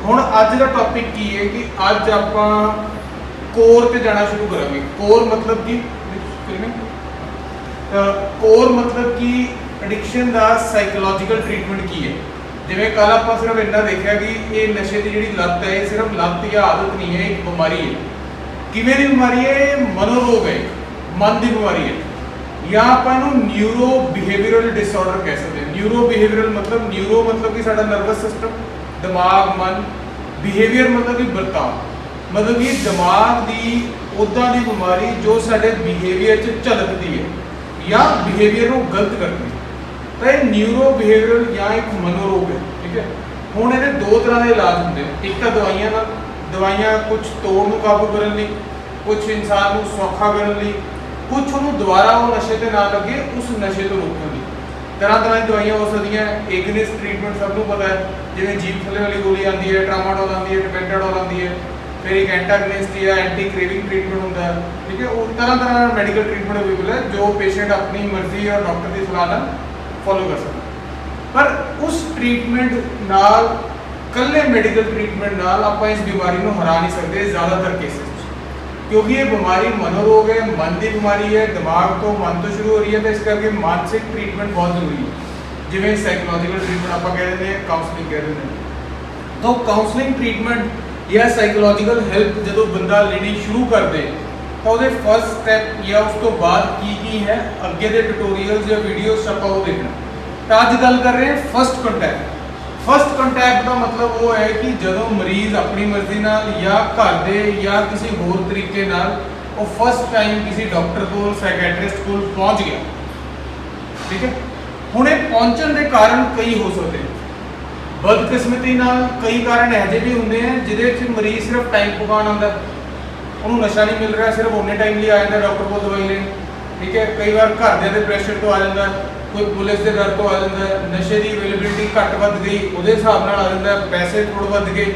ਹੁਣ ਅੱਜ ਦਾ ਟੌਪਿਕ ਕੀ ਹੈ कि ਅੱਜ ਆਪਾਂ ਕੋਰ ਤੇ ਜਾਣਾ ਸ਼ੁਰੂ ਕਰਾਂਗੇ। ਕੋਰ मतलब कि ਕੋਰ मतलब कि एडिक्शन ਦਾ ਸਾਈਕੋਲੋਜੀਕਲ ਟ੍ਰੀਟਮੈਂਟ ਕੀ ਹੈ। ਜਿਵੇਂ ਕੱਲ ਆਪਾਂ ਸਿਰਫ ਇੰਨਾ ਦੇਖਿਆ ਕਿ ਇਹ ਨਸ਼ੇ ਦੀ ਜਿਹੜੀ ਲੱਤ ਹੈ ਇਹ ਸਿਰਫ ਲੱਤ ਜਾਂ ਆਦਤ ਨਹੀਂ ਹੈ, ਇੱਕ ਬਿਮਾਰੀ ਹੈ। ਕਿਵੇਂ ਦੀ ਬਿਮਾਰੀ ਹੈ? ਇਹ ਮਨੋਰੋਗ ਹੈ, ਮਨ ਦੀ ਬਿਮਾਰੀ ਹੈ, ਜਾਂ ਆਪਾਂ ਇਹਨੂੰ ਨਿਊਰੋ ਬਿਹੇਵੀਅਰਲ ਡਿਸਆਰਡਰ ਕਹਿ ਸਕਦੇ ਹਾਂ। ਨਿਊਰੋ ਬਿਹੇਵੀਅਰਲ मतलब ਨਿਊਰੋ मतलब कि ਸਾਡਾ ਨਰਵਸ ਸਿਸਟਮ, ਦਿਮਾਗ, ਮਨ, ਬਿਹੇਵੀਅਰ मतलब कि ਵਰਤਾਓ, मतलब कि ਦਿਮਾਗ ਦੀ ਉੱਦਾਂ ਦੀ ਬਿਮਾਰੀ ਜੋ ਸਾਡੇ ਬਿਹੇਵੀਅਰ 'ਚ ਝਲਕਦੀ ਹੈ ਜਾਂ ਬਿਹੇਵੀਅਰ ਨੂੰ ਗਲਤ ਕਰਦੀ ਹੈ। ਤਾਂ ਇਹ ਨਿਊਰੋ ਬਿਹੇਵੀਅਰਲ ਜਾਂ ਇੱਕ ਮਨੋਰੋਗ ਹੈ। ਠੀਕ ਹੈ। ਹੁਣ ਇਹਦੇ ਦੋ ਤਰ੍ਹਾਂ ਦੇ ਇਲਾਜ ਹੁੰਦੇ ਨੇ। ਇੱਕ ਤਾਂ ਦਵਾਈਆਂ ਨਾਲ, ਦਵਾਈਆਂ ਕੁਝ ਤੋੜ ਨੂੰ ਕਾਬੂ ਕਰਨ ਲਈ, ਕੁਝ ਇਨਸਾਨ ਨੂੰ ਸੌਖਾ ਕਰਨ ਲਈ, ਕੁਝ ਉਹਨੂੰ ਦੁਬਾਰਾ ਉਹ ਨਸ਼ੇ ਤੇ ਨਾ ਲੱਗੇ ਉਸ ਨਸ਼ੇ ਤੋਂ ਰੋਕਣ ਲਈ। ਤਰ੍ਹਾਂ ਤਰ੍ਹਾਂ ਦੀ ਦਵਾਈਆਂ ਹੋ ਸਕਦੀਆਂ। ਐਗਨਿਸਟ ਟ੍ਰੀਟਮੈਂਟ ਸਭ ਨੂੰ ਪਤਾ ਹੈ, ਜਿਵੇਂ ਜੀਭ ਥੱਲੇ ਵਾਲੀ ਗੋਲੀ ਆਉਂਦੀ ਹੈ, ਟਰਾਮਾਡੋਲ ਆਉਂਦੀ ਹੈ, ਟਿਬੈਟਾਡੋਲ ਆਉਂਦੀ ਹੈ। ਫਿਰ ਇੱਕ ਐਂਟਾਗਨਿਸਟ ਜਾਂ ਐਂਟੀ ਕ੍ਰੇਵਿੰਗ ਟ੍ਰੀਟਮੈਂਟ ਹੁੰਦਾ ਹੈ। ਠੀਕ ਹੈ। ਉਹ ਤਰ੍ਹਾਂ ਤਰ੍ਹਾਂ ਦਾ ਮੈਡੀਕਲ ਟ੍ਰੀਟਮੈਂਟ ਅਵੇਲੇਬਲ ਹੈ ਜੋ ਪੇਸ਼ੈਂਟ ਆਪਣੀ ਮਰਜ਼ੀ ਔਰ ਡਾਕਟਰ ਦੀ ਸਲਾਹ ਨਾਲ ਫੋਲੋ ਕਰ ਸਕਦਾ। ਪਰ ਉਸ ਟ੍ਰੀਟਮੈਂਟ ਨਾਲ, ਕੱਲੇ ਮੈਡੀਕਲ ਟ੍ਰੀਟਮੈਂਟ ਨਾਲ ਆਪਾਂ ਇਸ ਬਿਮਾਰੀ ਨੂੰ ਹਰਾ ਨਹੀਂ ਸਕਦੇ ਜ਼ਿਆਦਾਤਰ ਕੇਸਿਸ 'ਚ, ਕਿਉਂਕਿ ਇਹ ਬਿਮਾਰੀ ਮਨੋਰੋਗ ਹੈ, ਮਨ ਦੀ ਬਿਮਾਰੀ ਹੈ, ਦਿਮਾਗ ਤੋਂ, ਮਨ ਤੋਂ ਸ਼ੁਰੂ ਹੋ ਰਹੀ ਹੈ। ਤਾਂ ਇਸ ਕਰਕੇ ਮਾਨਸਿਕ ਟ੍ਰੀਟਮੈਂਟ ਬਹੁਤ ਜ਼ਰੂਰੀ ਹੈ। ਜਿਵੇਂ ਸਾਈਕੋਲੋਜੀਕਲ ਟ੍ਰੀਟਮੈਂਟ ਆਪਾਂ ਕਹਿ ਦਿੰਦੇ ਹਾਂ, ਕਾਉਂਸਲਿੰਗ ਕਹਿ ਦਿੰਦੇ ਹਾਂ। ਤਾਂ ਕਾਉਂਸਲਿੰਗ ਟ੍ਰੀਟਮੈਂਟ ਜਾਂ ਸਾਈਕੋਲੋਜੀਕਲ ਹੈਲਪ ਜਦੋਂ ਬੰਦਾ ਲੈਣੀ ਸ਼ੁਰੂ ਕਰਦੇ ਤਾਂ ਉਹਦੇ ਫਸਟ ਸਟੈਪ ਜਾਂ ਉਸ ਤੋਂ ਬਾਅਦ ਕੀ ਹੈ, ਅੱਗੇ ਦੇ ਟਿਊਟੋਰੀਅਲਸ ਜਾਂ ਵੀਡੀਓਜ਼ ਆਪਾਂ ਉਹ ਦੇਖਣਾ। ਤਾਂ ਅੱਜ ਗੱਲ ਕਰ ਰਹੇ ਹਾਂ ਫਸਟ ਕੰਟੈਕਟ। ਫਸਟ ਕੰਟੈਕਟ ਦਾ ਮਤਲਬ ਉਹ ਹੈ ਕਿ ਜਦੋਂ ਮਰੀਜ਼ ਆਪਣੀ ਮਰਜ਼ੀ ਨਾਲ ਜਾਂ ਘਰ ਦੇ ਜਾਂ ਕਿਸੇ ਹੋਰ ਤਰੀਕੇ ਨਾਲ ਉਹ ਫਸਟ ਟਾਈਮ ਕਿਸੇ ਡਾਕਟਰ ਕੋਲ, ਸਾਈਕੈਟ੍ਰਿਸਟ ਕੋਲ ਪਹੁੰਚ ਗਿਆ। ਠੀਕ ਹੈ। ਹੁਣ ਇਹ ਪਹੁੰਚਣ ਦੇ ਕਾਰਨ ਕਈ ਹੋ ਸਕਦੇ ਨੇ। ਬਦਕਿਸਮਤੀ ਨਾਲ ਕਈ ਕਾਰਨ ਇਹੋ ਜਿਹੇ ਵੀ ਹੁੰਦੇ ਆ ਜਿਹਦੇ ਵਿੱਚ ਮਰੀਜ਼ ਸਿਰਫ ਟਾਈਮ ਪਕਾਉਣ ਆਉਂਦਾ, ਉਹਨੂੰ ਨਸ਼ਾ ਨਹੀਂ ਮਿਲ ਰਿਹਾ, ਸਿਰਫ ਉਹਨੇ ਟਾਈਮ ਲਈ ਆ ਜਾਂਦਾ ਡਾਕਟਰ ਕੋਲ ਦਵਾਈ ਲੈਣ। ਠੀਕ ਹੈ। ਕਈ ਵਾਰ ਘਰਦਿਆਂ ਦੇ ਪ੍ਰੈਸ਼ਰ ਤੋਂ ਆ ਜਾਂਦਾ, ਕੋਈ ਪੁਲਿਸ ਦੇ ਡਰ ਤੋਂ ਆ ਜਾਂਦਾ, ਨਸ਼ੇ ਦੀ ਅਵੇਲੇਬਿਲਿਟੀ ਘੱਟ ਵੱਧ ਗਈ ਉਹਦੇ ਹਿਸਾਬ ਨਾਲ ਆ ਜਾਂਦਾ, ਪੈਸੇ ਥੋੜ੍ਹੇ ਵੱਧ ਗਏ,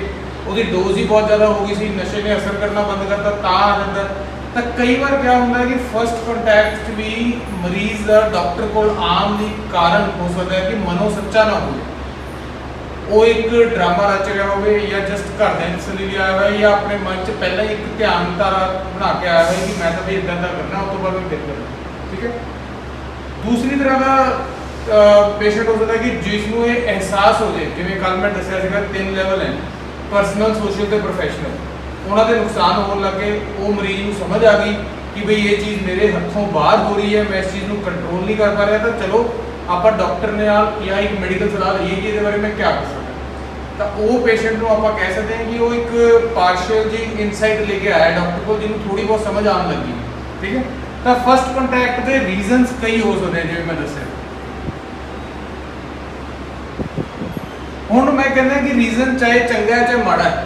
ਉਹਦੀ ਡੋਜ਼ ਹੀ ਬਹੁਤ ਜ਼ਿਆਦਾ ਹੋ ਗਈ ਸੀ, ਨਸ਼ੇ ਨੇ ਅਸਰ ਕਰਨਾ ਬੰਦ ਕਰਤਾ ਤਾਂ ਆ ਜਾਂਦਾ। ਤਾਂ ਕਈ ਵਾਰ ਕਿਆ ਹੁੰਦਾ ਕਿ ਫਸਟ ਕੰਟੈਕਟ 'ਚ ਵੀ ਮਰੀਜ਼ ਦਾ ਡਾਕਟਰ ਕੋਲ ਆਉਣ ਦੀ ਕਾਰਨ ਹੋ ਸਕਦਾ ਹੈ ਕਿ ਮਨੋਂ ਸੱਚਾ ਨਾ ਹੋਵੇ, ਉਹ ਇੱਕ ਡਰਾਮਾ ਰਚ ਰਿਹਾ ਹੋਵੇ ਜਾਂ ਜਸਟ ਘਰਦਿਆਂ ਦੀ ਤਸੱਲੀ ਲਈ ਆਇਆ ਹੋਇਆ ਜਾਂ ਆਪਣੇ ਮਨ 'ਚ ਪਹਿਲਾਂ ਹੀ ਇੱਕ ਧਿਆਨ ਧਾਰਾ ਬਣਾ ਕੇ ਆਇਆ ਹੋਇਆ ਕਿ ਮੈਂ ਤਾਂ ਵੀ ਇੱਦਾਂ ਦਾ ਕਰਨਾ, ਉਸ ਤੋਂ ਬਾਅਦ ਮੈਂ ਫਿਰ ਕਰਨਾ। ਠੀਕ ਹੈ। ਦੂਸਰੀ ਤਰ੍ਹਾਂ ਦਾ ਪੇਸ਼ੈਂਟ ਹੋ ਸਕਦਾ ਕਿ ਜਿਸ ਨੂੰ ਇਹ ਅਹਿਸਾਸ ਹੋ ਜਾਏ, ਜਿਵੇਂ ਕੱਲ੍ਹ ਮੈਂ ਦੱਸਿਆ ਸੀਗਾ 3 ਲੈਵਲ ਹੈ, ਪਰਸਨਲ, ਸੋਸ਼ਲ ਤੇ ਪ੍ਰੋਫੈਸ਼ਨਲ। ਉਹਨਾਂ ਦੇ ਨੁਕਸਾਨ ਹੋਣ ਲੱਗੇ, ਉਹ ਮਰੀਜ਼ ਨੂੰ ਸਮਝ ਆ ਗਈ ਕਿ ਬਈ ਇਹ ਚੀਜ਼ ਮੇਰੇ ਹੱਥੋਂ ਬਾਹਰ ਹੋ ਰਹੀ ਹੈ, ਮੈਂ ਇਸ ਚੀਜ਼ ਨੂੰ ਕੰਟਰੋਲ ਨਹੀਂ ਕਰ ਪਾ ਰਿਹਾ, ਤਾਂ ਚਲੋ ਆਪਾਂ ਡਾਕਟਰ ਨਾਲ ਜਾਂ ਇੱਕ ਮੈਡੀਕਲ ਸਲਾਹ ਲਈਏ ਕਿ ਇਹਦੇ ਬਾਰੇ ਮੈਂ ਕੀ ਕਰ ਸਕਦਾ। ਤਾਂ ਉਹ ਪੇਸ਼ੈਂਟ ਨੂੰ ਆਪਾਂ ਕਹਿ ਸਕਦੇ ਹਾਂ ਕਿ ਉਹ ਇੱਕ ਪਾਰਸ਼ੀਅਲ ਜੀ ਇਨਸਾਈਟ ਲੈ ਕੇ ਆਇਆ ਡਾਕਟਰ ਕੋਲ, ਜਿਹਨੂੰ ਥੋੜੀ ਬਹੁਤ ਸਮਝ ਆਉਣ ਲੱਗੀ। ਠੀਕ ਹੈ। ਤਾਂ ਫਸਟ ਕੰਟੈਕਟ ਦੇ ਰੀਜ਼ਨਸ ਕਈ ਹੋ ਸਕਦੇ ਜਿਵੇਂ ਮੈਂ ਦੱਸਿਆ। ਹੁਣ ਮੈਂ ਕਹਿੰਦਾ ਕਿ ਰੀਜ਼ਨ ਚਾਹੇ ਚੰਗਾ ਹੈ ਚਾਹੇ ਮਾੜਾ ਹੈ,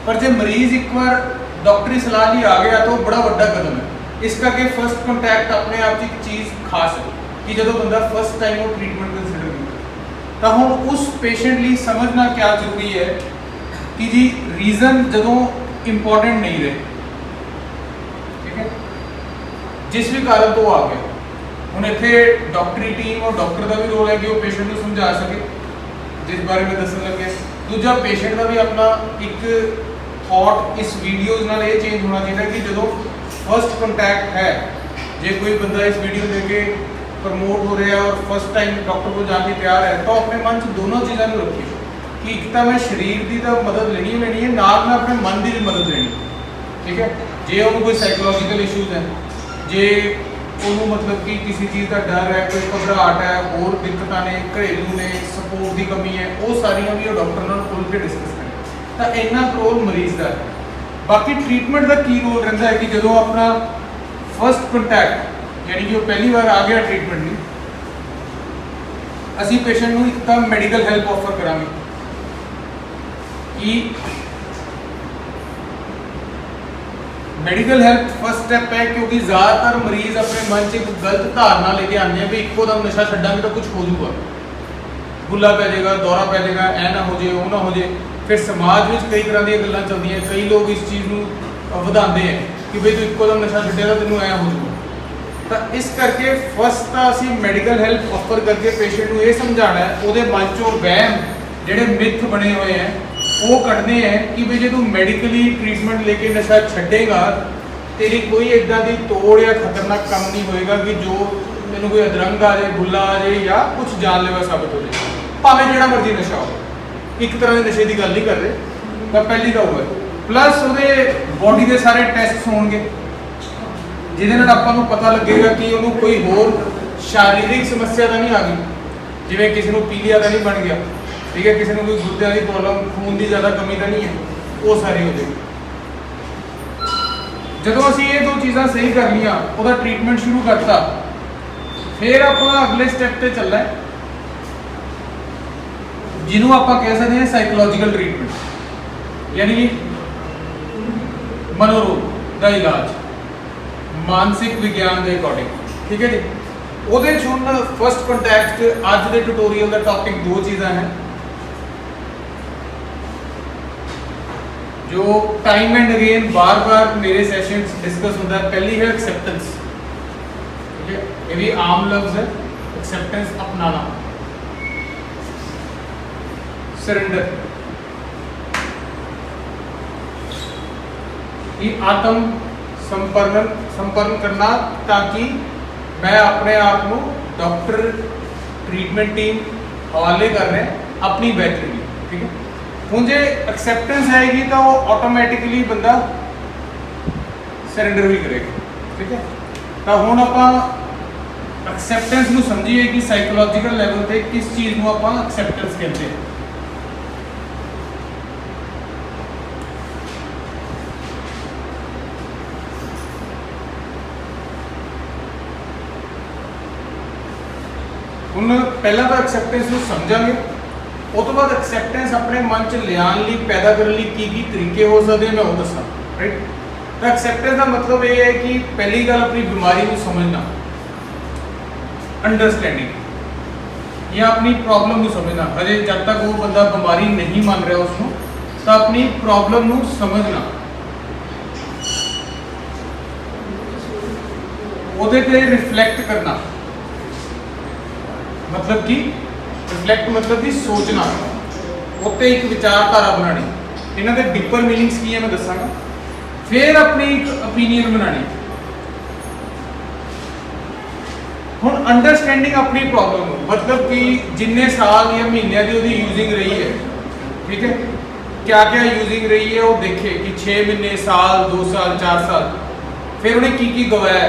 ਪਰ ਜੇ ਮਰੀਜ਼ ਇੱਕ ਵਾਰ ਡਾਕਟਰੀ ਸਲਾਹ ਲਈ ਆ ਗਿਆ ਤਾਂ ਉਹ ਬੜਾ ਵੱਡਾ ਕਦਮ ਹੈ। ਇਸ ਕਰਕੇ ਫਸਟ ਕੰਟੈਕਟ ਆਪਣੇ ਆਪ 'ਚ ਇੱਕ ਚੀਜ਼ ਖਾਸ ਹੈ ਕਿ ਜਦੋਂ ਬੰਦਾ ਫਸਟ ਟਾਈਮ ਉਹ ਟ੍ਰੀਟਮੈਂਟ ਕੰਸੀਡਰ ਕਰਦਾ ਤਾਂ ਹੁਣ ਉਸ ਪੇਸ਼ੈਂਟ ਲਈ ਸਮਝਣਾ ਕਿਆ ਜ਼ਰੂਰੀ ਹੈ ਕਿ ਜੀ ਰੀਜ਼ਨ ਜਦੋਂ ਇੰਪੋਰਟੈਂਟ ਨਹੀਂ ਰਹੇ। ਠੀਕ ਹੈ। ਜਿਸ ਵੀ ਕਾਰਨ ਤੋਂ ਆ ਗਿਆ, ਹੁਣ ਇੱਥੇ ਡਾਕਟਰੀ ਟੀਮ ਔਰ ਡਾਕਟਰ ਦਾ ਵੀ ਰੋਲ ਹੈ ਕਿ ਉਹ ਪੇਸ਼ੈਂਟ ਨੂੰ ਸਮਝਾ ਸਕੇ ਜਿਸ ਬਾਰੇ ਮੈਂ ਦੱਸਣ ਲੱਗਿਆ। ਦੂਜਾ, ਪੇਸ਼ੈਂਟ ਦਾ ਵੀ ਆਪਣਾ ਇੱਕ ਥਾਟ ਇਸ ਵੀਡੀਓਜ਼ ਨਾਲ ਇਹ ਚੇਂਜ ਹੋਣਾ ਚਾਹੀਦਾ ਕਿ ਜਦੋਂ ਫਸਟ ਕੰਟੈਕਟ ਹੈ, ਜੇ ਕੋਈ ਬੰਦਾ ਇਸ ਵੀਡੀਓ ਦੇਖ ਕੇ ਪ੍ਰਮੋਟ ਹੋ ਰਿਹਾ ਔਰ ਫਸਟ ਟਾਈਮ ਡਾਕਟਰ ਕੋਲ ਜਾਣ ਲਈ ਤਿਆਰ ਹੈ ਤਾਂ ਆਪਣੇ ਮਨ 'ਚ ਦੋਨੋਂ ਚੀਜ਼ਾਂ ਨੂੰ ਰੱਖੀਏ ਕਿ ਇੱਕ ਤਾਂ ਮੈਂ ਸਰੀਰ ਦੀ ਤਾਂ ਮਦਦ ਲੈਣੀ ਹੈ, ਨਾਲ ਮੈਂ ਆਪਣੇ ਮਨ ਦੀ ਵੀ ਮਦਦ ਲੈਣੀ। ਠੀਕ ਹੈ। ਜੇ ਉਹਨੂੰ ਕੋਈ ਸਾਈਕੋਲੋਜੀਕਲ ਇਸ਼ੂਜ਼ ਹੈ, ਜੇ ਉਹਨੂੰ मतलब कि किसी चीज़ का डर है, कोई घबराहट है, और दिक्कतां ने, घरेलू ने, सपोर्ट की कमी है, वो सारियां भी डॉक्टर नाल खुल के डिस्कस करें। तो इन्ना रोल मरीज़ का है। बाकी ट्रीटमेंट का की रोल रहिंदा है कि जो अपना फस्ट कंटैक्ट यानी कि वो पहली बार आ गया ट्रीटमेंट में, असी पेशेंट को एक तो मैडिकल हैल्प ऑफर करांगे कि मैडिकल हेल्थ फर्स्ट स्टैप है, क्योंकि ज़्यादातर मरीज अपने मन से एक गलत धारणा लेके आते हैं भी इको दम नशा छड्डांगे तो कुछ हो जाऊगा, गुला पै जाएगा, दौरा पै जाएगा, ऐ ना हो जाए, वो ना हो जाए। फिर समाज में कई तरह दी गल्लां चलदियां, कई लोग इस चीज़ को वधांदे हैं कि भाई तू इको दम नशा छड्डिया तो तैनूं ऐ हो जाऊगा। तो इस करके फस्ट तो असीं मैडिकल हेल्प ऑफर करके पेशेंट को यह समझाना है, वो मन चों वहम जिहड़े मिथ बने हुए हैं वो कढ़ने हैं कि भाई जो तू मेडिकली ट्रीटमेंट लेके नशा छड्डेगा तेरी कोई इदा की तोड़ या खतरनाक काम नहीं होएगा कि जो मैंने कोई अदरंग आ जाए बुला आ जाए या कुछ जानलेवा साबित हो जाए भावें जिहड़ा मर्जी नशा हो एक तरह के नशे की गल नहीं कर रहे तो पहली तो वो है प्लस वो बॉडी के सारे टैसट होंगे जिहदे नाल आपां नूं पता लगेगा कि उन्होंने कोई होर शारीरिक समस्या तो नहीं आ गई जिवें किसी को पीलिया का नहीं बन गया ठीक है किसी को कोई गुर्दे की प्रॉब्लम खून की ज़्यादा कमी तो नहीं है वो सारी हो जाएगी ਜਦੋਂ ਅਸੀਂ ਇਹ ਦੋ ਚੀਜ਼ਾਂ ਸਹੀ ਕਰ ਲੀਆਂ ਉਹਦਾ ਟ੍ਰੀਟਮੈਂਟ ਸ਼ੁਰੂ ਕਰਤਾ ਫਿਰ ਆਪਾਂ ਅਗਲੇ ਸਟੈਪ ਤੇ ਚੱਲਣਾ ਹੈ ਜਿਹਨੂੰ ਆਪਾਂ ਕਹਿ ਸਕਦੇ ਹਾਂ ਸਾਈਕੋਲੋਜੀਕਲ ਟ੍ਰੀਟਮੈਂਟ ਯਾਨੀ ਕਿ ਮਨੋਰੋਗ ਦਾ ਇਲਾਜ ਮਾਨਸਿਕ ਵਿਗਿਆਨ ਦੇ ਅਕੋਰਡਿੰਗ ਠੀਕ ਹੈ ਜੀ ਉਹਦੇ ਚ ਹੁਣ ਫਸਟ ਕੰਟੈਕਟ ਅੱਜ ਦੇ ਟਿਊਟੋਰੀਅਲ ਦਾ ਟੌਪਿਕ ਦੋ ਚੀਜ਼ਾਂ ਹੈ जो टाइम एंड अगेन बार बार मेरे सेशंस डिस्कस होता है पहली है एक्सेप्टेंस ठीक है ये भी आम लफ्ज है एक्सेप्टेंस अपनाना सरेंडर ये आत्म संपर्न करना ताकि मैं अपने आप को डॉक्टर ट्रीटमेंट टीम हवाले कर रहे हैं अपनी बेहतरी ठीक है ਹੁਣ ਜੇ ਐਕਸੈਪਟੈਂਸ ਆਏਗੀ ਤਾਂ ਉਹ ਆਟੋਮੈਟਿਕਲੀ ਬੰਦਾ ਸਰੈਂਡਰ ਵੀ ਕਰੇਗਾ ਠੀਕ ਹੈ ਤਾਂ ਹੁਣ ਆਪਾਂ ਐਕਸੈਪਟੈਂਸ ਨੂੰ ਸਮਝੀਏ ਕਿ ਸਾਈਕੋਲੋਜੀਕਲ ਲੈਵਲ ਤੇ ਕਿਸ ਚੀਜ਼ ਨੂੰ ਆਪਾਂ ਐਕਸੈਪਟੈਂਸ ਕਹਿੰਦੇ ਹਾਂ ਹੁਣ ਪਹਿਲਾਂ ਤਾਂ ਐਕਸੈਪਟੈਂਸ ਨੂੰ ਸਮਝਾਂਗੇ उस तो बाद एक्सैप्टेंस अपने मन च लियान लई पैदा करने की तरीके हो सकते हैं मैं वो दसा राइट तो एक्सैप्टेंस का मतलब ये है कि पहली गल अपनी बीमारी को समझना अंडरस्टैंडिंग या अपनी प्रॉब्लम को समझना अजे जब तक वो बंदा बीमारी नहीं मान रहा उसको तो अपनी प्रॉब्लम को समझना ਉਹਦੇ ਤੇ रिफ्लैक्ट करना मतलब कि रिफ्लैक्ट मतलब कि सोचना उत्ते एक विचारधारा बनानी इन्हां दे डीपर मीनिंग्स की है मैं दसांगा फिर अपनी एक ओपीनियन बनानी हुण अंडरस्टैंडिंग अपनी प्रॉब्लम मतलब कि जिन्ने साल या महीनों की उसकी यूजिंग रही है ठीक है क्या क्या यूजिंग रही है वो देखे कि 6 महीने साल 2 साल 4 साल फिर उन्हें की गवाया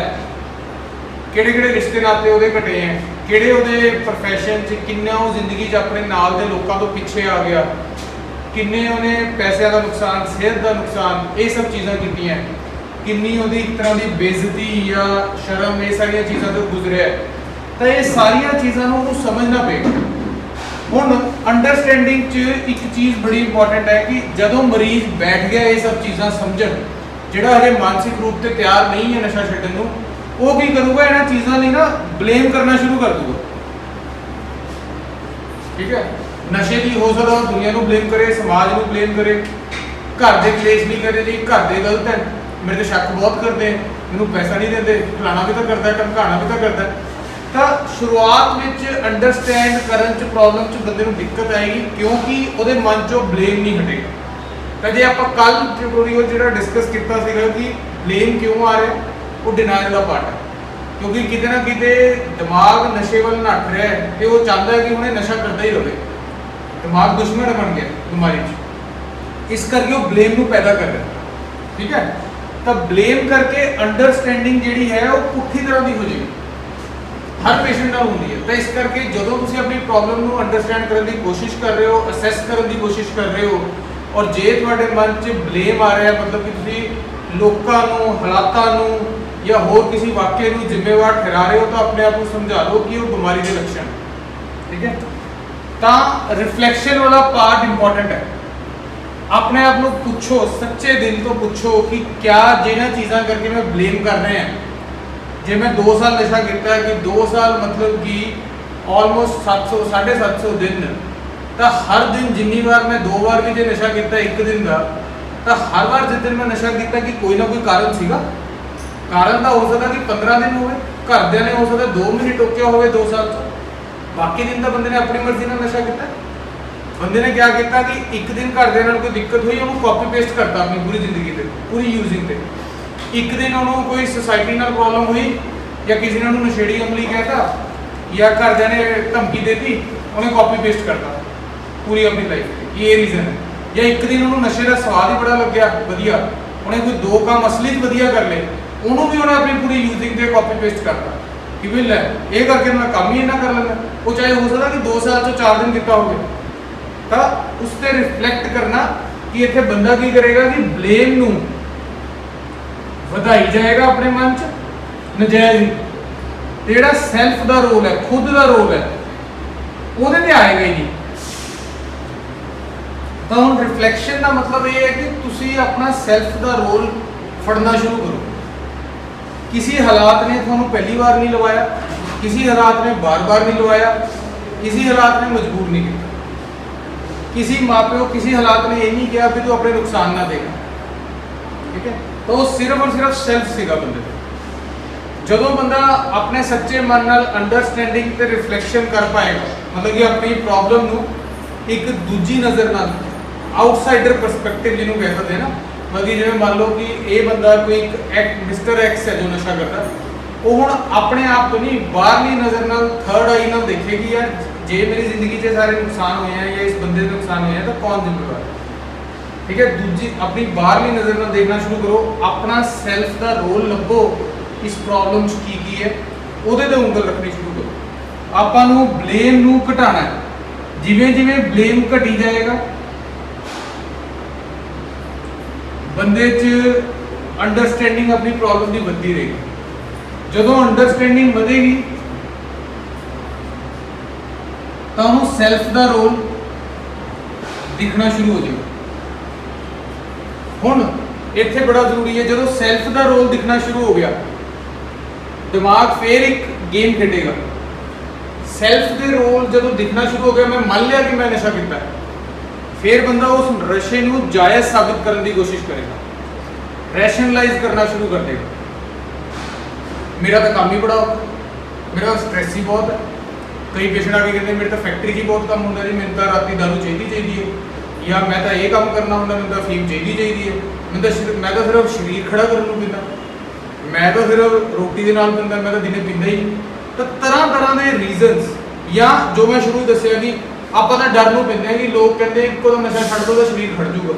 किहड़े रिश्ते नाते वो घटे हैं ਕਿਹੜੇ ਉਹਦੇ ਪ੍ਰੋਫੈਸ਼ਨ 'ਚ ਕਿੰਨਾ ਉਹ ਜ਼ਿੰਦਗੀ 'ਚ ਆਪਣੇ ਨਾਲ ਦੇ ਲੋਕਾਂ ਤੋਂ ਪਿੱਛੇ ਆ ਗਿਆ ਕਿੰਨੇ ਉਹਨੇ ਪੈਸਿਆਂ ਦਾ ਨੁਕਸਾਨ ਸਿਹਤ ਦਾ ਨੁਕਸਾਨ ਇਹ ਸਭ ਚੀਜ਼ਾਂ ਕੀਤੀਆਂ ਕਿੰਨੀ ਉਹਦੀ ਇੱਕ ਤਰ੍ਹਾਂ ਦੀ ਬੇਇੱਜ਼ਤੀ ਜਾਂ ਸ਼ਰਮ ਇਹ ਸਾਰੀਆਂ ਚੀਜ਼ਾਂ ਤੋਂ ਗੁਜ਼ਰਿਆ ਤਾਂ ਇਹ ਸਾਰੀਆਂ ਚੀਜ਼ਾਂ ਨੂੰ ਉਹਨੂੰ ਸਮਝਣਾ ਪਏਗਾ ਹੁਣ ਅੰਡਰਸਟੈਂਡਿੰਗ 'ਚ ਇੱਕ ਚੀਜ਼ ਬੜੀ ਇੰਪੋਰਟੈਂਟ ਹੈ ਕਿ ਜਦੋਂ ਮਰੀਜ਼ ਬੈਠ ਗਿਆ ਇਹ ਸਭ ਚੀਜ਼ਾਂ ਸਮਝਣ ਜਿਹੜਾ ਹਜੇ ਮਾਨਸਿਕ ਰੂਪ ਤੇ ਤਿਆਰ ਨਹੀਂ ਹੈ ਨਸ਼ਾ ਛੱਡਣ ਨੂੰ वो की करूँगा इन्होंने चीज़ों ने ना ब्लेम करना शुरू कर दूंगा ठीक है नशे की हो सकता दुनिया को ब्लेम करे समाज को ब्लेम करे घर के कलेश नहीं करे जी घर के गलत है मेरे तो शक बहुत करते हैं मैंने पैसा नहीं देते फलाना भी तो करता है धमकाना भी तो करता है तो शुरुआत में अंडरस्टैंड करने च प्रॉब्लम च बंदे को दिक्कत आएगी क्योंकि वो मन चो ब्लेम नहीं हटेगा तो जो आप कल ट्यूटोरियल जो डिस्कस किया कि ब्लेम क्यों आ रहा है वो डिनाइल का पार्ट है क्योंकि किते ना किते दिमाग नशे वाल नट रहा है तो वो चाहता है कि उन्हें नशा करता ही रहे दिमाग दुश्मन बन गया बीमारी इस करके वो ब्लेम को पैदा कर रहा है ठीक है तो ब्लेम करके अंडरस्टैंडिंग जी है वो पुठी तरह की हो जाएगी हर पेशेंट नाल होंदी है तो इस करके जो तुम अपनी प्रॉब्लम को अंडरस्टैंड करने की कोशिश कर रहे हो असैस करने की कोशिश कर रहे हो और जे तुहाडे मन च ब्लेम आ रहा है मतलब कि तुसीं लोकां नूं हालातां नूं या होर किसी वाक्य को जिम्मेवार ठहरा रहे हो तो अपने आप को समझा लो कि वो बीमारी के लक्षण ठीक है तो रिफ्लैक्शन वाला पार्ट इंपॉर्टेंट है अपने आप को पूछो सच्चे दिल तो पूछो कि क्या जिन्हें चीज़ा करके मैं ब्लेम कर रहे हैं जे मैं 2 साल नशा किया कि 2 साल मतलब कि ऑलमोस्ट 700 750 दिन तो हर दिन जिन्नी बार मैं 2 बार भी जो नशा किया एक दिन का तो हर बार जिस दिन मैं नशा किया कि कोई ना कोई कारण सीगा कारण तो हो सकता कि 15 दिन हो घरदे ने हो सकता 2 महीने टोकिया हो 2 साल तो बाकी दिन तो बंदे ने अपनी मर्जी ਨਾਲ नशा किया ਬੰਦੇ ਨੇ ਕੀ ਕੀਤਾ ਕਿ ਇੱਕ ਦਿਨ ਘਰਦਿਆਂ ਨਾਲ ਕੋਈ ਦਿੱਕਤ ਹੋਈ, ਉਹਨੂੰ ਕਾਪੀ ਪੇਸਟ ਕਰਤਾ ਆਪਣੀ ਪੂਰੀ ਜ਼ਿੰਦਗੀ ਤੇ, ਪੂਰੀ ਯੂਜ਼ਿੰਗ ਤੇ। ਇੱਕ ਦਿਨ ਉਹਨੂੰ ਕੋਈ ਸੁਸਾਇਟੀ ਨਾਲ ਪ੍ਰੋਬਲਮ ਹੋਈ, ਜਾਂ ਕਿਸੇ ਨੇ ਉਹਨੂੰ ਨਸ਼ੇੜੀ ਅਮਲੀ ਕਹਿਤਾ, ਜਾਂ ਘਰਦਿਆਂ ਨੇ ਧਮਕੀ ਦੇਤੀ, ਉਹਨੇ ਕਾਪੀ ਪੇਸਟ ਕਰਤਾ ਪੂਰੀ ਆਪਣੀ ਲਾਈਫ ਤੇ। ਇਹ ਰੀਜ਼ਨ ਹੈ। ਜਾਂ ਇੱਕ ਦਿਨ ਉਹਨੂੰ ਨਸ਼ੇ ਦਾ ਸਵਾਦ ਹੀ ਬੜਾ ਲੱਗਿਆ ਵਧੀਆ, ਉਹਨੇ ਕੋਈ ਦੋ ਕੰਮ ਅਸਲੀ 'ਚ ਵਧੀਆ ਕਰ ਲਏ, ਉਹਨੂੰ ਵੀ ਉਹਨੇ ਆਪਣੀ ਪੂਰੀ ਯੂਜ਼ਿੰਗ ਤੇ ਕਾਪੀ ਪੇਸਟ ਕਰਤਾ ਕਿ ਵੀ ਲੈ ਇਹ ਕਰਕੇ ਮੈਂ ਕੰਮ ਹੀ ਇੰਨਾ ਕਰ ਲੈਂਦਾ। ਉਹ ਚਾਹੇ ਹੋ ਸਕਦਾ ਕਿ 2 ਸਾਲ 'ਚੋਂ 4 ਦਿਨ ਕੀਤਾ ਹੋਵੇ। ਤਾਂ ਉਸ ਤੇ ਰਿਫਲੈਕਟ ਕਰਨਾ ਕਿ ਇੱਥੇ ਬੰਦਾ ਕੀ ਕਰੇਗਾ ਕਿ ਬਲੇਮ ਨੂੰ ਵਧਾਈ ਜਾਏਗਾ ਆਪਣੇ ਮਨ 'ਚ ਨਜਾਇਜ਼ ਹੀ, ਤੇ ਜਿਹੜਾ ਸੈਲਫ ਦਾ ਰੋਲ ਹੈ, ਖੁਦ ਦਾ ਰੋਲ ਹੈ, ਉਹਦੇ ਤੇ ਆਏਗਾ ਹੀ ਨਹੀਂ। ਤਾਂ ਹੁਣ ਰਿਫਲੈਕਸ਼ਨ ਦਾ ਮਤਲਬ ਇਹ ਹੈ ਕਿ ਤੁਸੀਂ ਆਪਣਾ ਸੈਲਫ ਦਾ ਰੋਲ ਫੜਨਾ ਸ਼ੁਰੂ ਕਰੋ। ਕਿਸੇ ਹਾਲਾਤ ਨੇ ਤੁਹਾਨੂੰ ਪਹਿਲੀ ਵਾਰ ਨਹੀਂ ਲਵਾਇਆ, ਕਿਸੇ ਹਾਲਾਤ ਨੇ ਬਾਰ-ਬਾਰ ਨਹੀਂ ਲਵਾਇਆ, ਕਿਸੇ ਹਾਲਾਤ ਨੇ ਮਜਬੂਰ ਨਹੀਂ ਕੀਤਾ, ਕਿਸੇ ਮਾਪਿਓ ਕਿਸੇ ਹਾਲਾਤ ਨੇ ਇਹ ਨਹੀਂ ਕਿਹਾ ਕਿ ਤੂੰ ਆਪਣੇ ਨੁਕਸਾਨ ਨਾ ਦੇਗਾ, ਠੀਕ ਹੈ। ਤਾਂ ਉਹ ਸਿਰਫ ਔਰ ਸਿਰਫ ਸੈਲਫ ਸੀਗਾ ਬੰਦੇ ਦਾ। ਜਦੋਂ ਬੰਦਾ ਆਪਣੇ ਸੱਚੇ ਮਨ ਨਾਲ ਅੰਡਰਸਟੈਂਡਿੰਗ ਤੇ ਰਿਫਲੈਕਸ਼ਨ ਕਰ ਪਾਏਗਾ, ਮਤਲਬ ਕਿ ਆਪਣੀ ਪ੍ਰੋਬਲਮ ਨੂੰ ਇੱਕ ਦੂਜੀ ਨਜ਼ਰ ਨਾਲ, ਆਊਟਸਾਈਡਰ ਪਰਸਪੈਕਟਿਵ ਜਿਹਨੂੰ ਕਹਿੰਦੇ ਨਾ, ਮਤਲਬ ਕਿ ਜਿਵੇਂ ਮੰਨ ਲਓ ਕਿ ਇਹ ਬੰਦਾ ਕੋਈ ਇੱਕ ਮਿਸਟਰ ਐਕਸ ਹੈ ਜੋ ਨਸ਼ਾ ਕਰਦਾ, ਉਹ ਹੁਣ ਆਪਣੇ ਆਪ ਤੋਂ ਨਹੀਂ ਬਾਹਰਲੀ ਨਜ਼ਰ ਨਾਲ, ਥਰਡ ਆਈ ਨਾਲ ਦੇਖੇਗੀ ਯਾਰ ਜੇ ਮੇਰੀ ਜ਼ਿੰਦਗੀ 'ਚ ਸਾਰੇ ਨੁਕਸਾਨ ਹੋਏ ਆ ਜਾਂ ਇਸ ਬੰਦੇ ਦੇ ਨੁਕਸਾਨ ਹੋਏ ਆ ਤਾਂ ਕੌਣ ਜ਼ਿੰਮੇਵਾਰ ਹੈ, ਠੀਕ ਹੈ। ਦੂਜੀ ਆਪਣੀ ਬਾਹਰਲੀ ਨਜ਼ਰ ਨਾਲ ਦੇਖਣਾ ਸ਼ੁਰੂ ਕਰੋ, ਆਪਣਾ ਸੈਲਫ ਦਾ ਰੋਲ ਲੱਭੋ ਇਸ ਪ੍ਰੋਬਲਮ 'ਚ ਕੀ ਹੈ, ਉਹਦੇ ਤੇ ਉਂਗਲ ਰੱਖਣੀ ਸ਼ੁਰੂ ਕਰੋ। ਆਪਾਂ ਨੂੰ ਬਲੇਮ ਨੂੰ ਘਟਾਉਣਾ ਹੈ। ਜਿਵੇਂ ਜਿਵੇਂ ਬਲੇਮ ਘਟੀ ਜਾਏਗਾ, ਬੰਦੇ 'ਚ ਅੰਡਰਸਟੈਂਡਿੰਗ ਆਪਣੀ ਪ੍ਰੋਬਲਮ ਦੀ ਵੱਧਦੀ ਰਹੇਗੀ। ਜਦੋਂ ਅੰਡਰਸਟੈਂਡਿੰਗ ਵਧੇਗੀ ਤਾਂ ਉਹਨੂੰ ਸੈਲਫ ਦਾ ਰੋਲ ਦਿਖਣਾ ਸ਼ੁਰੂ ਹੋ ਜਾਏਗਾ। ਹੁਣ ਇੱਥੇ ਬੜਾ ਜ਼ਰੂਰੀ ਹੈ, ਜਦੋਂ ਸੈਲਫ ਦਾ ਰੋਲ ਦਿਖਣਾ ਸ਼ੁਰੂ ਹੋ ਗਿਆ, ਦਿਮਾਗ ਫੇਰ ਇੱਕ ਗੇਮ ਖੇਡੇਗਾ। ਸੈਲਫ ਦੇ ਰੋਲ ਜਦੋਂ ਦਿਖਣਾ ਸ਼ੁਰੂ ਹੋ ਗਿਆ, ਮੈਂ ਮੰਨ ਲਿਆ ਕਿ ਮੈਂ ਨਸ਼ਾ ਕੀਤਾ, ਫਿਰ ਬੰਦਾ ਉਸ ਨਸ਼ੇ ਨੂੰ ਜਾਇਜ਼ ਸਾਬਿਤ ਕਰਨ ਦੀ ਕੋਸ਼ਿਸ਼ ਕਰੇਗਾ, ਰੈਸ਼ਨਲਾਈਜ਼ ਕਰਨਾ ਸ਼ੁਰੂ ਕਰ ਦੇਗਾ। ਮੇਰਾ ਤਾਂ ਕੰਮ ਹੀ ਬੜਾ ਔਖਾ, ਮੇਰਾ ਸਟ੍ਰੈਸ ਹੀ ਬਹੁਤ ਹੈ। ਕਈ ਪੇਸ਼ੈਂਟ ਆ ਕੇ ਕਹਿੰਦੇ ਮੇਰੇ ਤਾਂ ਫੈਕਟਰੀ 'ਚ ਬਹੁਤ ਕੰਮ ਹੁੰਦਾ ਜੀ, ਮੈਨੂੰ ਤਾਂ ਰਾਤੀ ਦਾਰੂ ਚਾਹੀਦੀ ਹੈ, ਜਾਂ ਮੈਂ ਤਾਂ ਇਹ ਕੰਮ ਕਰਨਾ ਹੁੰਦਾ, ਮੈਨੂੰ ਤਾਂ ਫੀਮ ਚਾਹੀਦੀ ਹੈ, ਮੈਂ ਤਾਂ ਸਿਰਫ ਸਰੀਰ ਖੜਾ ਕਰਨ ਨੂੰ ਪੀਂਦਾ, ਮੈਂ ਤਾਂ ਸਿਰਫ ਰੋਟੀ ਦੇ ਨਾਲ ਪੀਂਦਾ, ਮੈਂ ਤਾਂ ਦਿਨੇ ਪੀਂਦਾ ਹੀ ਨਹੀਂ। ਤਾਂ ਤਰ੍ਹਾਂ ਤਰ੍ਹਾਂ ਦੇ ਰੀਜ਼ਨਸ, ਜਾਂ ਜੋ ਮੈਂ ਸ਼ੁਰੂ ਦੱਸਿਆ ਕਿ ਆਪਾਂ ਤਾਂ ਡਰ ਨੂੰ ਪੈਂਦੇ ਹਾਂ ਕਿ ਲੋਕ ਕਹਿੰਦੇ ਇੱਕੋ ਦਮ ਨਸ਼ਾ ਛੱਡ ਦੋ ਤਾਂ ਸਰੀਰ ਖੜ ਜਾਊਗਾ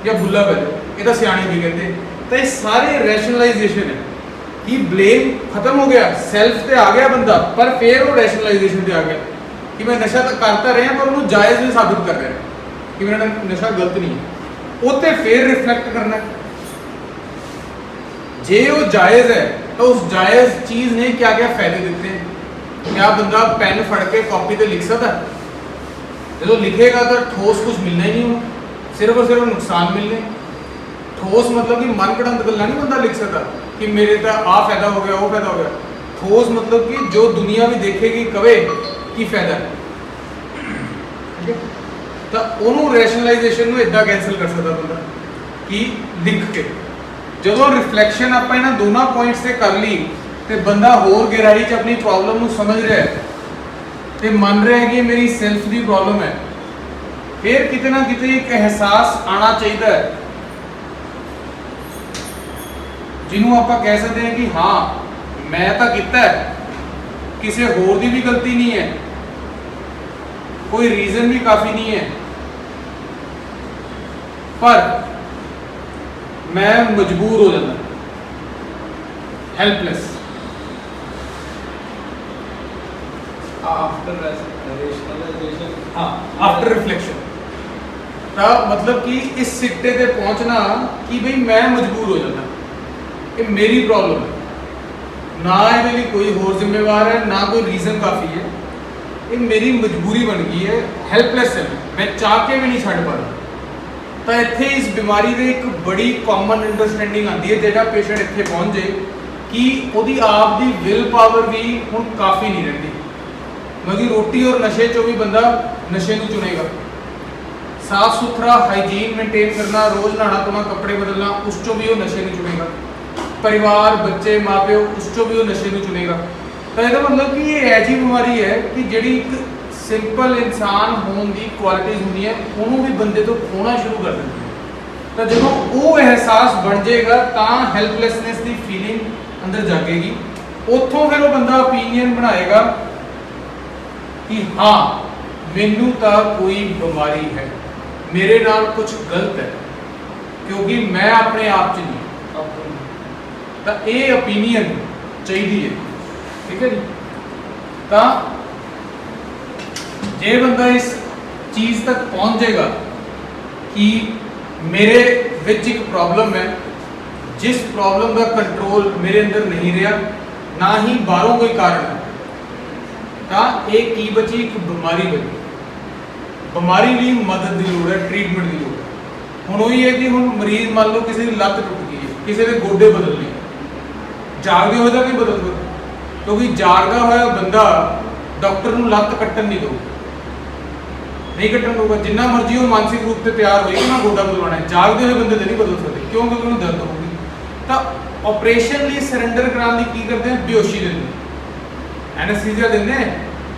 ਜਾਂ ਭੁੱਲਾ ਪੈ ਜਾਊ, ਇਹ ਤਾਂ ਸਿਆਣੇ ਵੀ ਕਹਿੰਦੇ। ਤਾਂ ਇਹ ਸਾਰੇ ਰੈਸ਼ਨਲਾਈਜੇਸ਼ਨ ਹੈ ਕਿ ਬਲੇਮ ਖਤਮ ਹੋ ਗਿਆ, ਸੈਲਫ ਤੇ ਆ ਗਿਆ ਬੰਦਾ, ਪਰ ਫਿਰ ਉਹ ਰੈਸ਼ਨਲਾਈਜੇਸ਼ਨ ਤੇ ਆ ਗਿਆ ਕਿ ਮੈਂ ਨਸ਼ਾ ਤਾਂ ਕਰਤਾ ਰਿਹਾ ਪਰ ਉਹਨੂੰ ਜਾਇਜ਼ ਵੀ ਸਾਬਿਤ ਕਰ ਰਿਹਾ ਕਿ ਮੇਰਾ ਨਸ਼ਾ ਗਲਤ ਨਹੀਂ ਹੈ। ਉਹ ਤੇ ਫਿਰ ਰਿਫਲੈਕਟ ਕਰਨਾ, ਜੇ ਉਹ ਜਾਇਜ਼ ਹੈ ਤਾਂ ਉਸ ਜਾਇਜ਼ ਚੀਜ਼ ਨੇ क्या क्या फायदे ਦਿੱਤੇ हैं। क्या ਬੰਦਾ ਪੈਨ ਫੜ ਕੇ ਕਾਪੀ ਤੇ ਲਿਖ ਸਕਦਾ? ਜਦੋਂ ਲਿਖੇਗਾ ਤਾਂ ਠੋਸ ਕੁਝ ਮਿਲਣਾ ਹੀ ਨਹੀਂ, ਸਿਰਫ ਔਰ ਸਿਰਫ ਨੁਕਸਾਨ ਮਿਲਨੇ। ਠੋਸ मतलब कि मन घड़ंत गल्लां नहीं बंदा लिख सकता कि मेरे तो आ फायदा हो गया, वो फायदा हो गया। ठोस मतलब कि जो दुनिया भी देखेगी कवे की फायदा है, ठीक है। तो ਉਹਨੂੰ ਰੈਸ਼ਨਲਾਈਜੇਸ਼ਨ ਨੂੰ ਇਦਾਂ ਕੈਂਸਲ ਕਰ ਸਕਦਾ ਬੰਦਾ ਕਿ ਲਿਖ ਕੇ। ਜਦੋਂ ਰਿਫਲੈਕਸ਼ਨ ਆਪਾਂ ਇਹਨਾਂ ਦੋਨਾਂ ਪੁਆਇੰਟਸ ਤੇ ਕਰ ਲਈ ਤੇ ਬੰਦਾ ਹੋਰ ਗਹਿਰਾਈ 'ਚ ਆਪਣੀ ਪ੍ਰੋਬਲਮ ਨੂੰ ਸਮਝ ਰਿਹਾ ਹੈ ਤੇ ਮੰਨ ਰਿਹਾ ਹੈ ਕਿ ਮੇਰੀ ਸੈਲਫ ਦੀ ਪ੍ਰੋਬਲਮ ਹੈ, ਫਿਰ ਕਿਤੇ ਨਾ ਕਿਤੇ ਇੱਕ ਅਹਿਸਾਸ ਆਣਾ ਚਾਹੀਦਾ ਹੈ ਜਿਹਨੂੰ ਆਪਾਂ ਕਹਿ ਸਕਦੇ ਹਾਂ ਕਿ ਹਾਂ ਮੈਂ ਤਾਂ ਕੀਤਾ ਹੈ, ਕਿਸੇ ਹੋਰ ਦੀ ਵੀ ਗਲਤੀ ਨਹੀਂ ਹੈ, ਕੋਈ ਰੀਜ਼ਨ ਵੀ ਕਾਫੀ ਨਹੀਂ ਹੈ, ਪਰ मैं मजबूर हो जाता, हेल्पलेस। आफ्टर रेशनलाइजेशन, हाँ आफ्टर रिफ्लेक्शन का मतलब कि इस सिक्टे पे पहुंचना कि भाई मैं मजबूर हो जाता, ये मेरी प्रॉब्लम है, ना ये लिए कोई और जिम्मेवार है, ना कोई रीज़न काफ़ी है, ये मेरी मजबूरी बन गई है, हेल्पलेस है, मैं चाह के भी नहीं छड़ पा रहा। ਤਾਂ ਇੱਥੇ ਇਸ ਬਿਮਾਰੀ ਦੇ ਇੱਕ ਬੜੀ ਕਾਮਨ ਅੰਡਰਸਟੈਂਡਿੰਗ ਆਉਂਦੀ ਹੈ ਜਿਹੜਾ ਪੇਸ਼ੈਂਟ ਇੱਥੇ ਪਹੁੰਚ ਜਾਏ ਕਿ ਉਹਦੀ ਆਪ ਦੀ ਵਿਲ ਪਾਵਰ ਵੀ ਹੁਣ ਕਾਫੀ ਨਹੀਂ ਰਹਿੰਦੀ, ਮਤਲਬ ਰੋਟੀ ਔਰ ਨਸ਼ੇ ਚੋਂ ਵੀ ਬੰਦਾ ਨਸ਼ੇ ਨੂੰ ਚੁਣੇਗਾ, ਸਾਫ ਸੁਥਰਾ ਹਾਈਜੀਨ ਮੇਨਟੇਨ ਕਰਨਾ, ਰੋਜ਼ ਨਹਾਣਾ ਧੋਣਾ, ਕੱਪੜੇ ਬਦਲਣਾ, ਉਸ ਚੋਂ ਵੀ ਉਹ ਨਸ਼ੇ ਨੂੰ ਚੁਣੇਗਾ, ਪਰਿਵਾਰ ਬੱਚੇ ਮਾਪਿਓ ਉਸ ਚੋਂ ਵੀ ਉਹ ਨਸ਼ੇ ਨੂੰ ਚੁਣੇਗਾ। ਤਾਂ ਇਹਦਾ ਮਤਲਬ ਕਿ ਇਹ ਐਜੀ ਬਿਮਾਰੀ ਹੈ ਕਿ ਜਿਹੜੀ ਇੱਕ ਸਿੰਪਲ ਇਨਸਾਨ ਹੋਣ ਦੀ ਕੁਆਲਿਟੀਜ਼ ਹੁੰਦੀਆਂ ਉਹਨੂੰ ਵੀ ਬੰਦੇ ਤੋਂ ਖੋਣਾ ਸ਼ੁਰੂ ਕਰ ਦਿੰਦੀ ਹੈ। ਤਾਂ ਜਦੋਂ ਉਹ ਅਹਿਸਾਸ ਬਣ ਜਾਏਗਾ ਤਾਂ ਹੈਲਪਲੈਸਨੈਸ ਦੀ ਫੀਲਿੰਗ ਅੰਦਰ ਜਾਗੇਗੀ। ਉੱਥੋਂ ਫਿਰ ਉਹ ਬੰਦਾ ਓਪੀਨੀਅਨ ਬਣਾਏਗਾ ਕਿ ਹਾਂ ਮੈਨੂੰ ਤਾਂ ਕੋਈ ਬਿਮਾਰੀ ਹੈ, ਮੇਰੇ ਨਾਲ ਕੁਝ ਗਲਤ ਹੈ, ਕਿਉਂकि मैं अपने आप च नहीं। तो ये ओपीनियन चाहिए, ठीक है जी। तो जे बंदा इस चीज़ तक पहुँच जाएगा कि मेरे विच एक प्रॉब्लम है, जिस प्रॉब्लम का कंट्रोल मेरे अंदर नहीं रहा, ना ही बाहरों कोई कारण है, तो एक की बची एक बीमारी बची। बीमारी लिए मदद की लोड़ है, ट्रीटमेंट की लोड़ है। ਹੁਣ ਉਹੀ ਹੈ ਕਿ ਹੁਣ ਮਰੀਜ਼ ਮੰਨ ਲਓ ਕਿਸੇ ਦੀ ਲੱਤ ਟੁੱਟ ਗਈ ਹੈ, ਕਿਸੇ ਦੇ ਗੋਡੇ ਬਦਲਨੇ, ਜਾਗਦੇ ਹੋਏ ਤਾਂ ਨਹੀਂ ਬਦਲ ਸਕਦਾ, ਕਿਉਂਕਿ ਜਾਗਦਾ ਹੋਇਆ ਬੰਦਾ ਡਾਕਟਰ ਨੂੰ ਲੱਤ ਕੱਟਣ ਨਹੀਂ ਦਊਗਾ, ਨਹੀਂ ਕੱਟਣ ਦਊਗਾ, ਜਿੰਨਾ ਮਰਜ਼ੀ ਉਹ ਮਾਨਸਿਕ ਰੂਪ ਤੇ ਤਿਆਰ ਹੋਏਗਾ ਨਾ ਗੋਡਾ ਬਦਲਵਾਉਣਾ ਹੈ, ਜਾਗਦੇ ਹੋਏ ਬੰਦੇ ਤੇ ਨਹੀਂ ਬਦਲ ਸਕਦੇ, ਕਿਉਂ? ਕਿਉਂਕਿ ਉਹਨੂੰ ਦਰਦ ਹੋਊਗੀ। ਤਾਂ ਆਪਰੇਸ਼ਨ ਲਈ ਸਰੈਂਡਰ ਕਰਾਉਣ ਲਈ ਕੀ ਕਰਦੇ ਆ? ਬੇਹੋਸ਼ੀ ਦਿੰਦੇ, ਐਨੈਸਥੀਸੀਆ ਦਿੰਦੇ,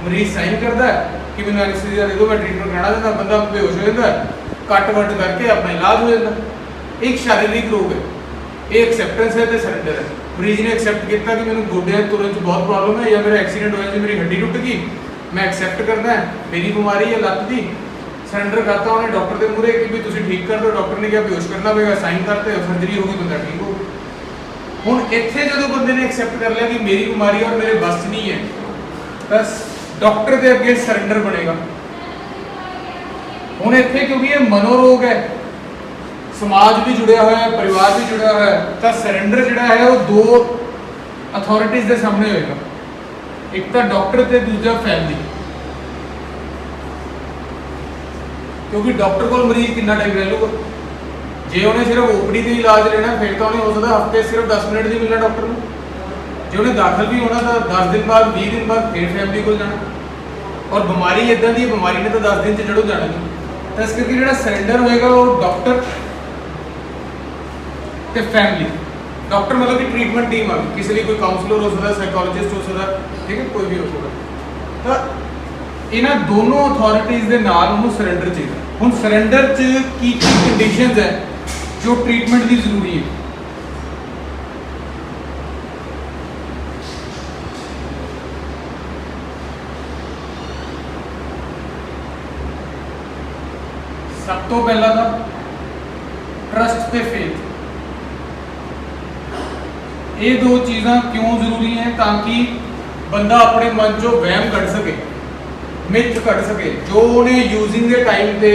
ਮਰੀਜ਼ ਸਾਈਨ ਕਰਦਾ ਕਿ ਮੈਨੂੰ ਐਨੈਸਥੀਸੀਆ ਦੇ ਦਿਓ, ਮੈਂ ਟ੍ਰੀਟਮੈਂਟ ਕਰਾਉਣਾ ਚਾਹੁੰਦਾ, ਬੰਦਾ ਬੇਹੋਸ਼ ਹੋ ਜਾਂਦਾ, ਕੱਟ ਵੱਟ ਕਰਕੇ ਆਪਣਾ ਇਲਾਜ ਹੋ ਜਾਂਦਾ। ਇੱਕ शारीरिक ਰੋਗ ਹੈ, ਇਹ ਐਕਸੈਪਟੈਂਸ ਹੈ ਤੇ ਸਰੈਂਡਰ ਹੈ। ਮਰੀਜ਼ ਨੇ ਐਕਸੈਪਟ ਕੀਤਾ ਕਿ ਮੈਨੂੰ ਗੋਡਿਆਂ ਤੁਰਨ 'ਚ ਬਹੁਤ ਪ੍ਰੋਬਲਮ ਹੈ, ਜਾਂ ਮੇਰਾ ਐਕਸੀਡੈਂਟ ਹੋਇਆ ਜੀ, ਮੇਰੀ ਹੱਡੀ ਟੁੱਟ ਗਈ, ਮੈਂ ਐਕਸੈਪਟ ਕਰਦਾ ਮੇਰੀ ਬਿਮਾਰੀ ਹੈ ਲੱਤ ਦੀ, ਸਰੈਂਡਰ ਕਰਤਾ ਉਹਨੇ ਡਾਕਟਰ ਦੇ ਮੂਹਰੇ ਕਿ ਵੀ ਤੁਸੀਂ ਠੀਕ ਕਰ ਦਿਓ, ਡਾਕਟਰ ਨੇ ਕਿਹਾ ਬੇਹੋਸ਼ ਕਰਨਾ ਪਏਗਾ, ਸਾਈਨ ਕਰਤੇ, ਸਰਜਰੀ ਹੋ ਗਈ, ਬੰਦਾ ਠੀਕ ਹੋ ਗਿਆ। ਹੁਣ ਇੱਥੇ ਜਦੋਂ ਬੰਦੇ ਨੇ ਐਕਸੈਪਟ ਕਰ ਲਿਆ ਕਿ ਮੇਰੀ ਬਿਮਾਰੀ ਔਰ ਮੇਰੇ ਬਸ ਨਹੀਂ ਹੈ, ਤਾਂ ਡਾਕਟਰ ਦੇ ਅੱਗੇ ਸਰੈਂਡਰ ਬਣੇਗਾ। ਹੁਣ ਇੱਥੇ ਕਿਉਂਕਿ ਇਹ ਮਨੋਰੋਗ ਹੈ, ਸਮਾਜ ਵੀ ਜੁੜਿਆ ਹੋਇਆ ਹੈ, ਪਰਿਵਾਰ ਵੀ ਜੁੜਿਆ ਹੋਇਆ ਹੈ, ਤਾਂ ਸਰੈਂਡਰ ਜਿਹੜਾ ਹੈ ਉਹ ਦੋ ਅਥਾਰਟੀਜ਼ ਦੇ ਸਾਹਮਣੇ ਹੋਏਗਾ, ਇੱਕ ਤਾਂ ਡਾਕਟਰ ਤੇ ਦੂਜਾ ਫੈਮਿਲੀ। ਕਿਉਂਕਿ ਡਾਕਟਰ ਕੋਲ ਮਰੀਜ਼ ਕਿੰਨਾ ਟਾਈਮ ਰਹਿ ਲੂਗਾ? ਜੇ ਉਹਨੇ ਸਿਰਫ ਓਪੀਡੀ ਦੇ ਇਲਾਜ ਲੈਣਾ ਫਿਰ ਤਾਂ ਉਹਨੇ ਹੋ ਸਕਦਾ ਹਫਤੇ ਸਿਰਫ 10 ਮਿੰਟ ਦੀ ਮਿਲਣਾ ਡਾਕਟਰ ਨੂੰ। ਜੇ ਉਹਨੇ ਦਾਖਲ ਵੀ ਹੋਣਾ ਤਾਂ 10 ਦਿਨ ਬਾਅਦ 20 ਦਿਨ ਬਾਅਦ ਫਿਰ ਫੈਮਿਲੀ ਕੋਲ ਜਾਣਾ। ਔਰ ਬਿਮਾਰੀ ਇਦਾਂ ਦੀ ਬਿਮਾਰੀ ਨੇ ਤਾਂ 10 ਦਿਨ 'ਚ ਜੜੋਂ ਜਾਣਾ ਨਹੀਂ। ਤਾਂ ਇਸ ਕਰਕੇ ਜਿਹੜਾ ਸਰੈਂਡਰ ਹੋਏਗਾ ਉਹ ਡਾਕਟਰ ਤੇ ਫੈਮਿਲੀ। ਡਾਕਟਰ मतलब कि ट्रीटमेंट टीम आ गई, किसी लिए कोई काउंसलर हो सकता, साइकोलॉजिस्ट हो सकता, ठीक है, कोई भी हो सकता। तो इन्हां दोनों अथॉरिटीज़ ਦੇ ਨਾਲ ਉਹਨੂੰ ਸਰੈਂਡਰ ਚਾਹੀਦਾ। ਹੁਣ ਸਰੈਂਡਰ 'ਚ ਕੀ ਕੀ ਕੰਡੀਸ਼ਨਸ ਹੈ ਜੋ ਟ੍ਰੀਟਮੈਂਟ ਦੀ ਜ਼ਰੂਰੀ ਹੈ? ਸਭ ਤੋਂ ਪਹਿਲਾਂ ਤਾਂ ਟਰਸਟ ਤੇ ਫੇਥ। ये दो चीज़ां क्यों जरूरी हैं? ताकि बंदा अपने मन चो वहम कढ़ सके, मिथ कढ़ सके, जो उन्हें यूजिंग के टाइम पे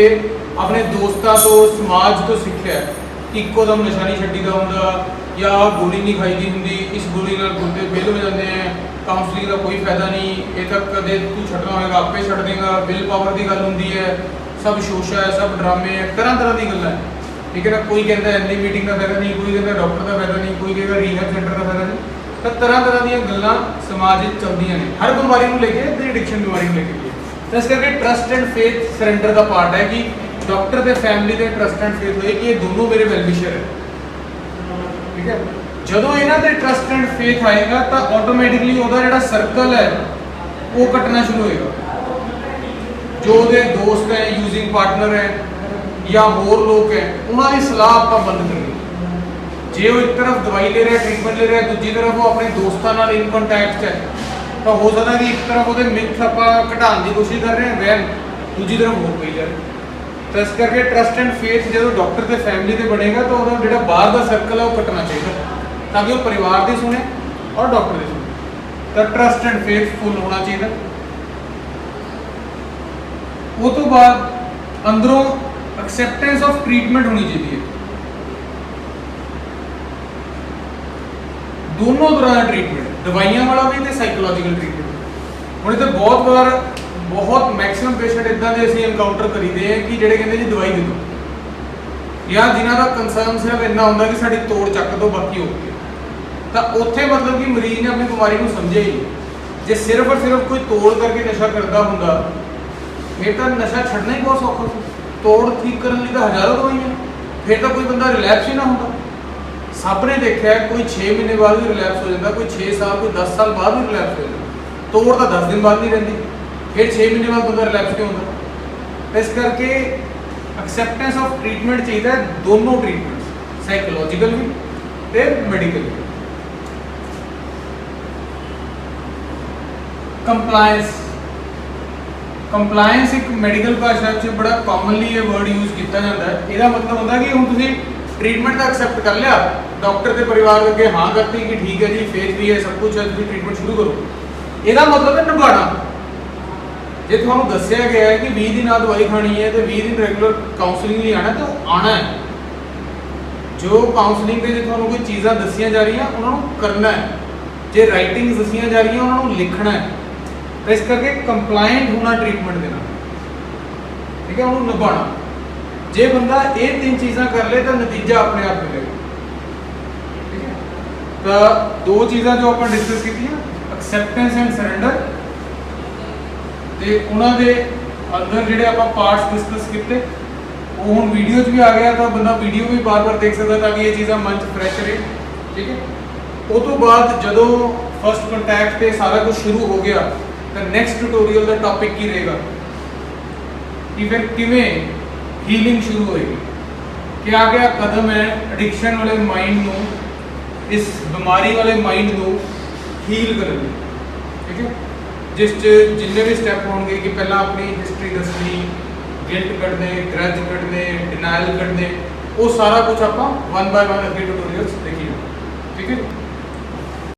अपने दोस्तों तो समाज तो सीखा कि इक्को दम नशा नहीं छड्डी दा हुंदा, या गोली नहीं खाई दी हुंदी, इस गोली नाल गुर्दे फेल हो जाते हैं, काउंसलिंग का कोई फायदा नहीं, ये तक कदे तू छड्डना होएगा आपे छड्ड देगा, विल पावर की गल हुंदी है, सब शोशा है, सब ड्रामे है, तरह तरह की गल्लां है, ठीक है ना। कोई कहता है एनडी मीटिंग का फायदा नहीं, कोई कहता डॉक्टर का फायदा नहीं, कोई कहेगा रीहैब सेंटर का फायदा नहीं। तो तरह तरह दी गल्लां समाज चलदियां ने, हर बीमारी को लेके ते एडिक्शन बीमारी को लेके। तो इस करके ट्रस्ट एंड फेथ सरेंडर का पार्ट है कि डॉक्टर ते फैमिली ते ट्रस्ट एंड फेथ होए कि ये दोनों मेरे वेलविशर है, ठीक है। ਜਦੋਂ ਇਹਨਾਂ ਤੇ ਟਰਸਟ ਐਂਡ ਫੇਥ ਆਏਗਾ ਤਾਂ ਆਟੋਮੈਟਿਕਲੀ ਉਹਦਾ ਜਿਹੜਾ ਸਰਕਲ ਹੈ ਉਹ ਕੱਟਣਾ ਸ਼ੁਰੂ ਹੋਏਗਾ। ਜੋ ਉਹਦੇ ਦੋਸਤ ਹੈ, ਯੂਜ਼ਿੰਗ ਪਾਰਟਨਰ ਹੈ ਜਾਂ ਹੋਰ ਲੋਕ ਹੈ, ਉਹਨਾਂ ਦੀ ਸਲਾਹ ਆਪਾਂ ਬੰਦ ਕਰਨੀ। ਜੇ ਉਹ ਇੱਕ ਤਰਫ ਦਵਾਈ ਲੈ ਰਿਹਾ, ਟ੍ਰੀਟਮੈਂਟ ਲੈ ਰਿਹਾ, ਦੂਜੀ ਤਰਫ ਉਹ ਆਪਣੇ ਦੋਸਤਾਂ ਨਾਲ ਇਨ ਕੰਟੈਕਟ ਹੈ, ਤਾਂ ਹੋ ਸਕਦਾ ਕਿ ਇੱਕ ਤਰਫ ਉਹਦੇ ਮਿਥ ਆਪਾਂ ਘਟਾਉਣ ਦੀ ਕੋਸ਼ਿਸ਼ ਕਰ ਰਹੇ ਹਾਂ, ਵਹਿਮ ਦੂਜੀ ਤਰਫ ਹੋ ਪਈ ਜਾ ਰਹੀ। ਤਾਂ ਇਸ ਕਰਕੇ ਟਰਸਟ ਐਂਡ ਫੇਥ ਜਦੋਂ ਡਾਕਟਰ ਤੇ ਫੈਮਿਲੀ ਤੇ ਬਣੇਗਾ ਤਾਂ ਉਹਦਾ ਜਿਹੜਾ ਬਾਹਰ ਦਾ ਸਰਕਲ ਹੈ ਉਹ ਕੱਟਣਾ ਚਾਹੀਦਾ, ਤਾਂ ਕਿ ਉਹ ਪਰਿਵਾਰ ਦੀ ਸੁਣੇ ਔਰ ਡਾਕਟਰ ਦੀ ਸੁਣੇ। ਤਾਂ ਟਰਸਟ ਐਂਡ ਫੇਥ ਫੁੱਲ ਹੋਣਾ ਚਾਹੀਦਾ। ਉਹ ਤੋਂ ਬਾਅਦ ਅੰਦਰੋਂ एक्सेप्टेंस ऑफ ट्रीटमेंट होनी चाहिए। दोनों तरह का ट्रीटमेंट, दवाइयां वाला भी ते साइकोलॉजिकल ट्रीटमेंट। हुण इत्थे बहुत बार बहुत मैक्सिमम पेशेंट इदां दे असीं एनकाउंटर करीदे हैं कि जिहड़े कहंदे जी दवाई दे दो, या जिन्हां दा कंसर्न सिर्फ इन्ना हुंदा कि साडी तोड़ चक दो बाकी ओके। तां उत्थे मतलब कि मरीज ने अपनी बीमारी नूं समझिया ही नहीं। जे सिर्फ और सिर्फ कोई तोड़ करके नशा करदा हुंदा फिर तां नशा छड्डना ही बहुत सौखा सी। तोड़ ठीक करने लिए तो हज़ारों दवाइयां, फिर तो कोई बंदा रिलैप्स ही ना होता। सब ने देखा है कोई 6 महीने बाद भी रिलैप्स हो जाता, कोई 6 साल, कोई 10 साल बाद भी रिलैप्स हो जाता। तोड़ तो 10 दिन बाद नहीं रही। फिर 6 महीने बाद बंदा रिलैप्स क्यों होता। इस करके एक्सेप्टेंस ऑफ ट्रीटमेंट चाहिए, दोनों ट्रीटमेंट साइकोलॉजिकल भी ते मैडिकल भी। कंप्लायंस कंप्लायंस एक मैडिकल भाषा च बड़ा कॉमनली ये वर्ड यूज किया जाता है। ਇਹਦਾ मतलब ਹੁੰਦਾ कि ਹੁਣ ਤੁਸੀਂ ट्रीटमेंट ਤਾਂ एक्सेप्ट कर लिया, डॉक्टर के परिवार अगे हाँ करती कि ठीक है जी फेज भी है सब कुछ है, ਤੁਸੀਂ ट्रीटमेंट शुरू करो। ਇਹਦਾ मतलब है ਨਿਭਾਣਾ। ਜੇ ਤੁਹਾਨੂੰ ਦੱਸਿਆ ਗਿਆ ਹੈ कि 20 दिन दवाई खानी है तो 20 दिन रेगुलर काउंसलिंग ਲਈ ਆਣਾ तो आना है। जो काउंसलिंग ਦੇ ਜੇ ਤੁਹਾਨੂੰ ਕੋਈ ਚੀਜ਼ਾਂ ਦੱਸੀਆਂ ਜਾ ਰਹੀਆਂ ਉਹਨਾਂ ਨੂੰ ਕਰਨਾ ਹੈ, ਜੇ ਰਾਈਟਿੰਗਸ ਦੱਸੀਆਂ ਜਾ ਰਹੀਆਂ ਉਹਨਾਂ ਨੂੰ ਲਿਖਣਾ ਹੈ। तो इस करके कंप्लाइंट होना ट्रीटमेंट देना, ठीक है, उन्होंने निभाना। जे बंदा ये 3 चीज़ां कर ले तो नतीजा अपने आप मिलेगा, ठीक है। तो 2 चीज़ां जो अपन डिस्कस की एक्सेप्टेंस एंड सरेंडर, तो उन्होंने अंदर जिहड़े आपां पार्ट्स डिस्कस किए वो हुण वीडियो च भी आ गया, तो बंदा वीडियो भी बार बार देख सकता ताकि ये चीज़ां मन च फ्रैश रहे, ठीक है। उस तो बाद जदों फर्स्ट कंटैक्ट पे सारा कुछ शुरू हो गया तो नैक्सट ट्यूटोरियल का टॉपिक की रहेगा कि फिर किवें हीलिंग शुरू होएगी, क्या क्या कदम है एडिक्शन वाले माइंड को, इस बीमारी वाले माइंड को हील करने, ठीक है। जिस जिन्ने भी स्टैप होंगे कि पहला अपनी हिस्ट्री दसनी, गिल्ट कढ़ने, ग्रज कढ़ने, डिनाइल कढ़ने, वो सारा कुछ आप 1 बाय 1 अगे ट्यूटोरियल्स देखिए, ठीक है।